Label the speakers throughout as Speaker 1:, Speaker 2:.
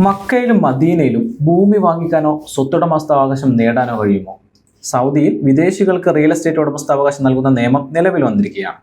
Speaker 1: മക്കയിലും മദീനയിലും ഭൂമി വാങ്ങിക്കാനോ സ്വത്തുടമസ്ഥാവകാശം നേടാനോ കഴിയുമോ? സൗദിയിൽ വിദേശികൾക്ക് റിയൽ എസ്റ്റേറ്റ് ഉടമസ്ഥാവകാശം നൽകുന്ന നിയമം നിലവിൽ വന്നിരിക്കുകയാണ്.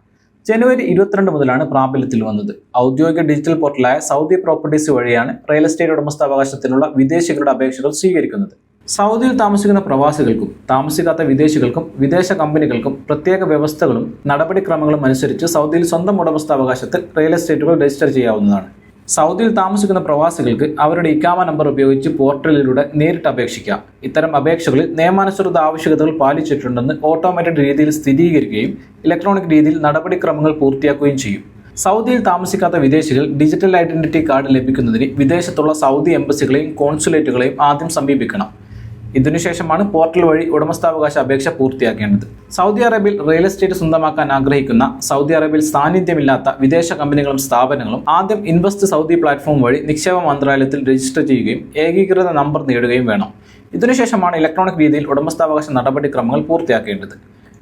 Speaker 1: ജനുവരി 22 മുതലാണ് പ്രാബല്യത്തിൽ വന്നത്. ഔദ്യോഗിക ഡിജിറ്റൽ പോർട്ടലായ സൗദി പ്രോപ്പർട്ടീസ് വഴിയാണ് റിയൽ എസ്റ്റേറ്റ് ഉടമസ്ഥാവകാശത്തിനുള്ള വിദേശികളുടെ അപേക്ഷകൾ സ്വീകരിക്കുന്നത്. സൗദിയിൽ താമസിക്കുന്ന പ്രവാസികൾക്കും താമസിക്കാത്ത വിദേശികൾക്കും വിദേശ കമ്പനികൾക്കും പ്രത്യേക വ്യവസ്ഥകളും നടപടിക്രമങ്ങളും അനുസരിച്ച് സൗദിയിൽ സ്വന്തം ഉടമസ്ഥാവകാശത്തിൽ റിയൽ എസ്റ്റേറ്റുകൾ രജിസ്റ്റർ ചെയ്യാവുന്നതാണ്. സൗദിയിൽ താമസിക്കുന്ന പ്രവാസികൾക്ക് അവരുടെ ഇക്കാമ നമ്പർ ഉപയോഗിച്ച് പോർട്ടലിലൂടെ നേരിട്ട് അപേക്ഷിക്കാം. ഇത്തരം അപേക്ഷകളിൽ നിയമാനുസൃത ആവശ്യകതകൾ പാലിച്ചിട്ടുണ്ടെന്ന് ഓട്ടോമാറ്റഡ് രീതിയിൽ സ്ഥിരീകരിക്കുകയും ഇലക്ട്രോണിക് രീതിയിൽ നടപടിക്രമങ്ങൾ പൂർത്തിയാക്കുകയും ചെയ്യും. സൗദിയിൽ താമസിക്കാത്ത വിദേശികൾ ഡിജിറ്റൽ ഐഡന്റിറ്റി കാർഡ് ലഭിക്കുന്നതിന് വിദേശത്തുള്ള സൗദി എംബസികളെയും കോൺസുലേറ്റുകളെയും ആദ്യം സമീപിക്കണം. ഇതിനുശേഷമാണ് പോർട്ടൽ വഴി ഉടമസ്ഥാവകാശ അപേക്ഷ പൂർത്തിയാക്കേണ്ടത്. സൗദി അറേബ്യയിൽ റിയൽ എസ്റ്റേറ്റ് സ്വന്തമാക്കാൻ ആഗ്രഹിക്കുന്ന സൗദി അറേബ്യയിൽ സാന്നിധ്യമില്ലാത്ത വിദേശ കമ്പനികളും സ്ഥാപനങ്ങളും ആദ്യം ഇൻവെസ്റ്റ് സൗദി പ്ലാറ്റ്ഫോം വഴി നിക്ഷേപ മന്ത്രാലയത്തിൽ രജിസ്റ്റർ ചെയ്യുകയും ഏകീകൃത നമ്പർ നേടുകയും വേണം. ഇതിനുശേഷമാണ് ഇലക്ട്രോണിക് രീതിയിൽ ഉടമസ്ഥാവകാശ നടപടിക്രമങ്ങൾ പൂർത്തിയാക്കേണ്ടത്.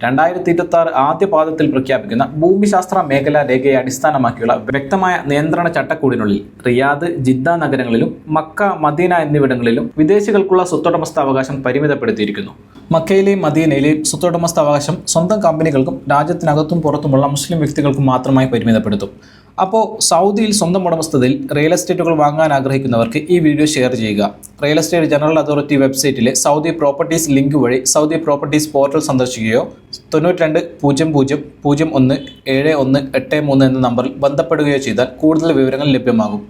Speaker 1: 2026 ആദ്യ പാദത്തിൽ പ്രഖ്യാപിക്കുന്ന ഭൂമിശാസ്ത്ര മേഖലാ രേഖയെ അടിസ്ഥാനമാക്കിയുള്ള വ്യക്തമായ നിയന്ത്രണ ചട്ടക്കൂടിനുള്ളിൽ റിയാദ്, ജിദ്ദ നഗരങ്ങളിലും മക്ക, മദീന എന്നിവിടങ്ങളിലും വിദേശികൾക്കുള്ള സ്വത്തുടമസ്ഥാവകാശം പരിമിതപ്പെടുത്തിയിരിക്കുന്നു. മക്കയിലെയും മദീനയിലെയും സ്വത്തുടമസ്ഥാവകാശം സ്വന്തം കമ്പനികൾക്കും രാജ്യത്തിനകത്തും പുറത്തുമുള്ള മുസ്ലിം വ്യക്തികൾക്കും മാത്രമായി പരിമിതപ്പെടുത്തും. അപ്പോൾ സൗദിയിൽ സ്വന്തം ഉടമസ്ഥതയിൽ റിയൽ എസ്റ്റേറ്റുകൾ വാങ്ങാൻ ആഗ്രഹിക്കുന്നവർക്ക് ഈ വീഡിയോ ഷെയർ ചെയ്യുക. റിയൽ എസ്റ്റേറ്റ് ജനറൽ അതോറിറ്റി വെബ്സൈറ്റിലെ സൗദി പ്രോപ്പർട്ടീസ് ലിങ്ക് വഴി സൗദി പ്രോപ്പർട്ടീസ് പോർട്ടൽ സന്ദർശിക്കുകയോ 92 00 01 7183 എന്ന നമ്പറിൽ ബന്ധപ്പെടുകയോ ചെയ്താൽ കൂടുതൽ വിവരങ്ങൾ ലഭ്യമാകും.